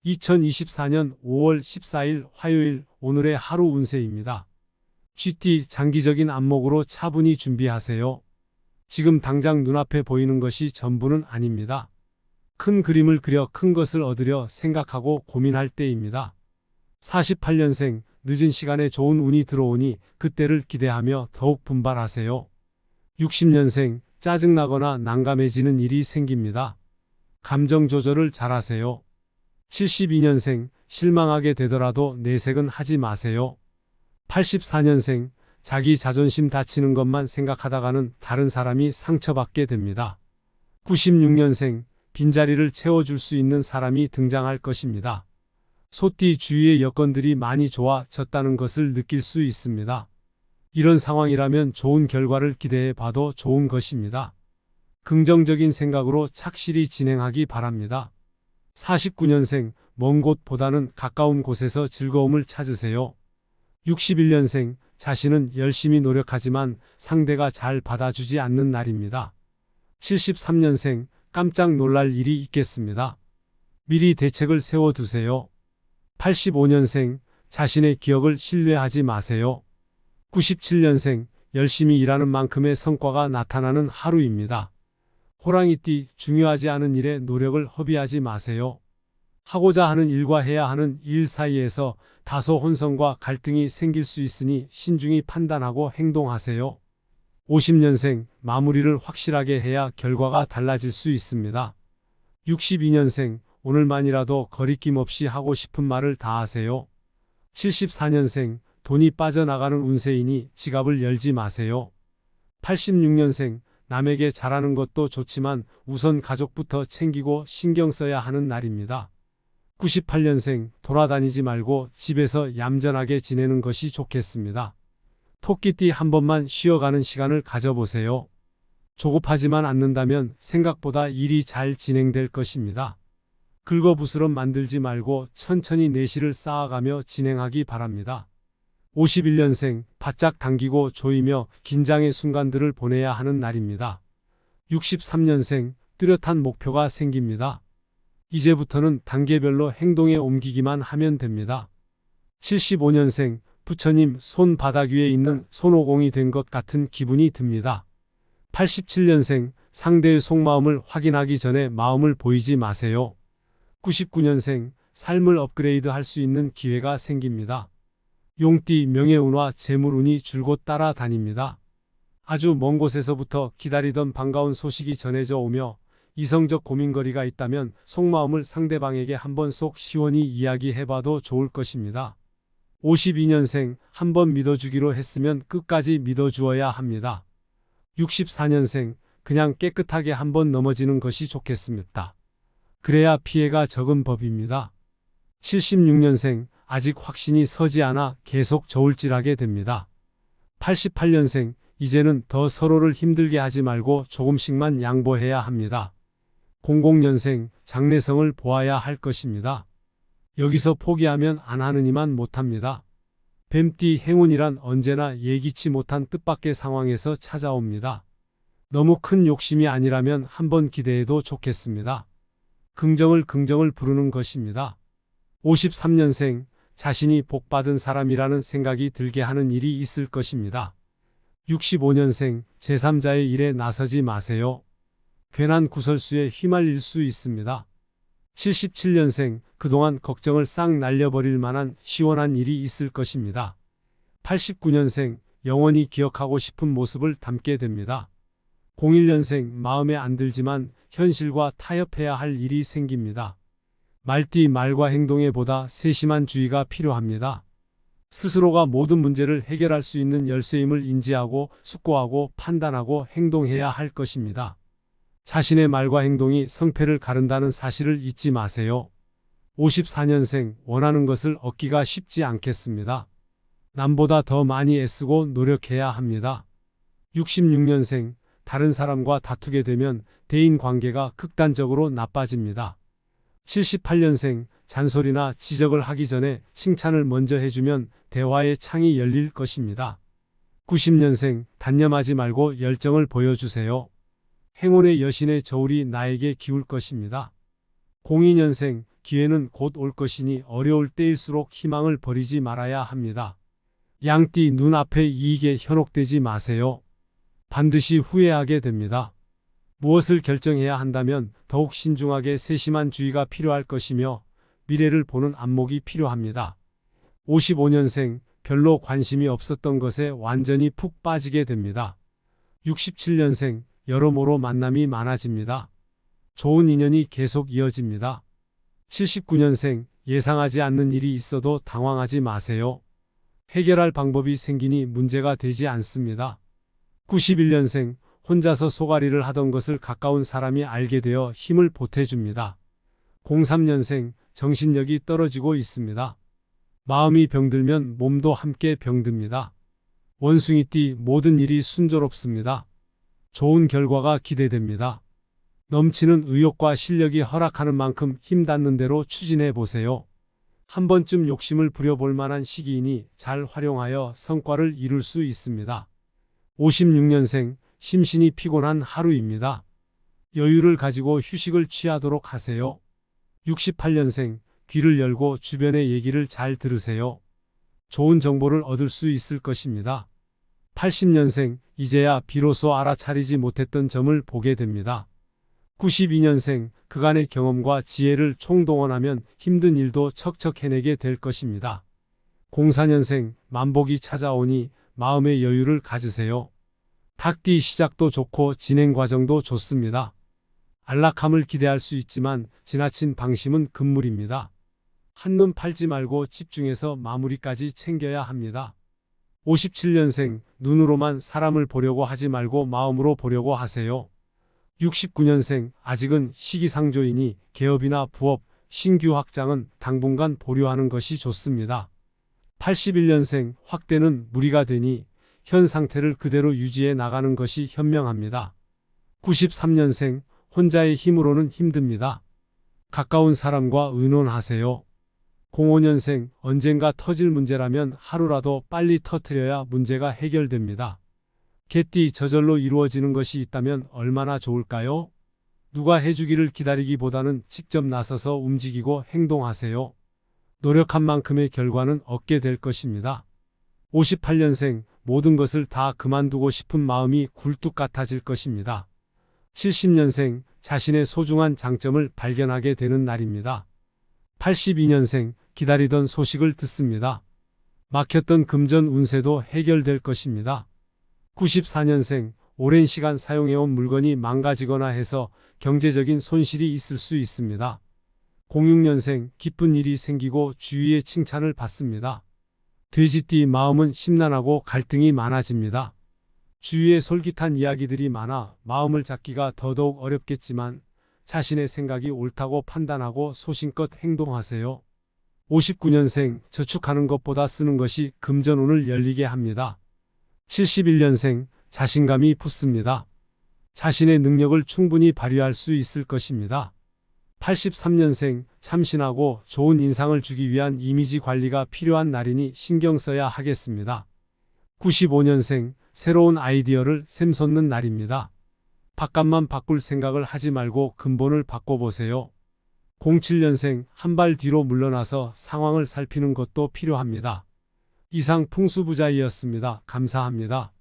2024년 5월 14일 화요일 오늘의 하루 운세입니다. GT 장기적인 안목으로 차분히 준비하세요. 지금 당장 눈앞에 보이는 것이 전부는 아닙니다. 큰 그림을 그려 큰 것을 얻으려 생각하고 고민할 때입니다. 48년생 늦은 시간에 좋은 운이 들어오니 그때를 기대하며 더욱 분발하세요. 60년생 짜증나거나 난감해지는 일이 생깁니다. 감정 조절을 잘하세요. 72년생 실망하게 되더라도 내색은 하지 마세요. 84년생 자기 자존심 다치는 것만 생각하다가는 다른 사람이 상처받게 됩니다. 96년생 빈자리를 채워줄 수 있는 사람이 등장할 것입니다. 소띠 주위의 여건들이 많이 좋아졌다는 것을 느낄 수 있습니다. 이런 상황이라면 좋은 결과를 기대해 봐도 좋은 것입니다. 긍정적인 생각으로 착실히 진행하기 바랍니다. 49년생 먼 곳보다는 가까운 곳에서 즐거움을 찾으세요. 61년생 자신은 열심히 노력하지만 상대가 잘 받아주지 않는 날입니다. 73년생 깜짝 놀랄 일이 있겠습니다. 미리 대책을 세워두세요. 85년생 자신의 기억을 신뢰하지 마세요. 97년생 열심히 일하는 만큼의 성과가 나타나는 하루입니다. 호랑이띠 중요하지 않은 일에 노력을 허비하지 마세요. 하고자 하는 일과 해야 하는 일 사이에서 다소 혼선과 갈등이 생길 수 있으니 신중히 판단하고 행동하세요. 50년생 마무리를 확실하게 해야 결과가 달라질 수 있습니다. 62년생 오늘만이라도 거리낌 없이 하고 싶은 말을 다 하세요. 74년생 돈이 빠져나가는 운세이니 지갑을 열지 마세요. 86년생 남에게 잘하는 것도 좋지만 우선 가족부터 챙기고 신경 써야 하는 날입니다. 98년생 돌아다니지 말고 집에서 얌전하게 지내는 것이 좋겠습니다. 토끼띠 한 번만 쉬어가는 시간을 가져보세요. 조급하지만 않는다면 생각보다 일이 잘 진행될 것입니다. 긁어부스럼 만들지 말고 천천히 내실을 쌓아가며 진행하기 바랍니다. 51년생 바짝 당기고 조이며 긴장의 순간들을 보내야 하는 날입니다. 63년생 뚜렷한 목표가 생깁니다. 이제부터는 단계별로 행동에 옮기기만 하면 됩니다. 75년생 부처님 손바닥 위에 있는 손오공이 된 것 같은 기분이 듭니다. 87년생 상대의 속마음을 확인하기 전에 마음을 보이지 마세요. 99년생 삶을 업그레이드 할 수 있는 기회가 생깁니다. 용띠 명예운과 재물운이 줄곧 따라다닙니다. 아주 먼 곳에서부터 기다리던 반가운 소식이 전해져 오며 이성적 고민거리가 있다면 속마음을 상대방에게 한번 속 시원히 이야기해봐도 좋을 것입니다. 52년생 한번 믿어주기로 했으면 끝까지 믿어주어야 합니다. 64년생 그냥 깨끗하게 한번 넘어지는 것이 좋겠습니다. 그래야 피해가 적은 법입니다. 76년생 아직 확신이 서지 않아 계속 저울질하게 됩니다. 88년생 이제는 더 서로를 힘들게 하지 말고 조금씩만 양보해야 합니다. 00년생 장래성을 보아야 할 것입니다. 여기서 포기하면 안 하느니만 못합니다. 뱀띠 행운이란 언제나 예기치 못한 뜻밖의 상황에서 찾아옵니다. 너무 큰 욕심이 아니라면 한번 기대해도 좋겠습니다. 긍정을 부르는 것입니다. 53년생 자신이 복받은 사람이라는 생각이 들게 하는 일이 있을 것입니다. 65년생 제3자의 일에 나서지 마세요. 괜한 구설수에 휘말릴 수 있습니다. 77년생 그동안 걱정을 싹 날려버릴 만한 시원한 일이 있을 것입니다. 89년생 영원히 기억하고 싶은 모습을 담게 됩니다. 01년생 마음에 안 들지만 현실과 타협해야 할 일이 생깁니다. 말띠 말과 행동에 보다 세심한 주의가 필요합니다. 스스로가 모든 문제를 해결할 수 있는 열쇠임을 인지하고 숙고하고 판단하고 행동해야 할 것입니다. 자신의 말과 행동이 성패를 가른다는 사실을 잊지 마세요. 54년생 원하는 것을 얻기가 쉽지 않겠습니다. 남보다 더 많이 애쓰고 노력해야 합니다. 66년생 다른 사람과 다투게 되면 대인관계가 극단적으로 나빠집니다. 78년생 잔소리나 지적을 하기 전에 칭찬을 먼저 해주면 대화의 창이 열릴 것입니다. 90년생 단념하지 말고 열정을 보여주세요. 행운의 여신의 저울이 나에게 기울 것입니다. 02년생, 기회는 곧 올 것이니 어려울 때일수록 희망을 버리지 말아야 합니다. 양띠, 눈앞의 이익에 현혹되지 마세요. 반드시 후회하게 됩니다. 무엇을 결정해야 한다면 더욱 신중하게 세심한 주의가 필요할 것이며 미래를 보는 안목이 필요합니다. 55년생, 별로 관심이 없었던 것에 완전히 푹 빠지게 됩니다. 67년생, 여러모로 만남이 많아집니다. 좋은 인연이 계속 이어집니다. 79년생, 예상하지 않는 일이 있어도 당황하지 마세요. 해결할 방법이 생기니 문제가 되지 않습니다. 91년생, 혼자서 소가리를 하던 것을 가까운 사람이 알게 되어 힘을 보태줍니다. 03년생, 정신력이 떨어지고 있습니다. 마음이 병들면 몸도 함께 병듭니다. 원숭이띠, 모든 일이 순조롭습니다. 좋은 결과가 기대됩니다. 넘치는 의욕과 실력이 허락하는 만큼 힘 닿는 대로 추진해 보세요. 한 번쯤 욕심을 부려볼 만한 시기이니 잘 활용하여 성과를 이룰 수 있습니다. 56년생, 심신이 피곤한 하루입니다. 여유를 가지고 휴식을 취하도록 하세요. 68년생, 귀를 열고 주변의 얘기를 잘 들으세요. 좋은 정보를 얻을 수 있을 것입니다. 80년생, 이제야 비로소 알아차리지 못했던 점을 보게 됩니다. 92년생, 그간의 경험과 지혜를 총동원하면 힘든 일도 척척 해내게 될 것입니다. 04년생, 만복이 찾아오니 마음의 여유를 가지세요. 닭띠, 시작도 좋고 진행 과정도 좋습니다. 안락함을 기대할 수 있지만 지나친 방심은 금물입니다. 한눈 팔지 말고 집중해서 마무리까지 챙겨야 합니다. 57년생, 눈으로만 사람을 보려고 하지 말고 마음으로 보려고 하세요. 69년생, 아직은 시기상조이니 개업이나 부업, 신규 확장은 당분간 보류하는 것이 좋습니다. 81년생, 확대는 무리가 되니 현 상태를 그대로 유지해 나가는 것이 현명합니다. 93년생, 혼자의 힘으로는 힘듭니다. 가까운 사람과 의논하세요. 05년생, 언젠가 터질 문제라면 하루라도 빨리 터뜨려야 문제가 해결됩니다. 개띠, 저절로 이루어지는 것이 있다면 얼마나 좋을까요? 누가 해주기를 기다리기보다는 직접 나서서 움직이고 행동하세요. 노력한 만큼의 결과는 얻게 될 것입니다. 58년생, 모든 것을 다 그만두고 싶은 마음이 굴뚝 같아질 것입니다. 70년생, 자신의 소중한 장점을 발견하게 되는 날입니다. 82년생, 기다리던 소식을 듣습니다. 막혔던 금전 운세도 해결될 것입니다. 94년생, 오랜 시간 사용해온 물건이 망가지거나 해서 경제적인 손실이 있을 수 있습니다. 06년생, 기쁜 일이 생기고 주위의 칭찬을 받습니다. 돼지띠, 마음은 심란하고 갈등이 많아집니다. 주위에 솔깃한 이야기들이 많아 마음을 잡기가 더더욱 어렵겠지만 자신의 생각이 옳다고 판단하고 소신껏 행동하세요. 59년생, 저축하는 것보다 쓰는 것이 금전운을 열리게 합니다. 71년생, 자신감이 붙습니다. 자신의 능력을 충분히 발휘할 수 있을 것입니다. 83년생, 참신하고 좋은 인상을 주기 위한 이미지 관리가 필요한 날이니 신경 써야 하겠습니다. 95년생, 새로운 아이디어를 샘솟는 날입니다. 바깥만 바꿀 생각을 하지 말고 근본을 바꿔보세요. 07년생, 한 발 뒤로 물러나서 상황을 살피는 것도 필요합니다. 이상 풍수부자이었습니다. 감사합니다.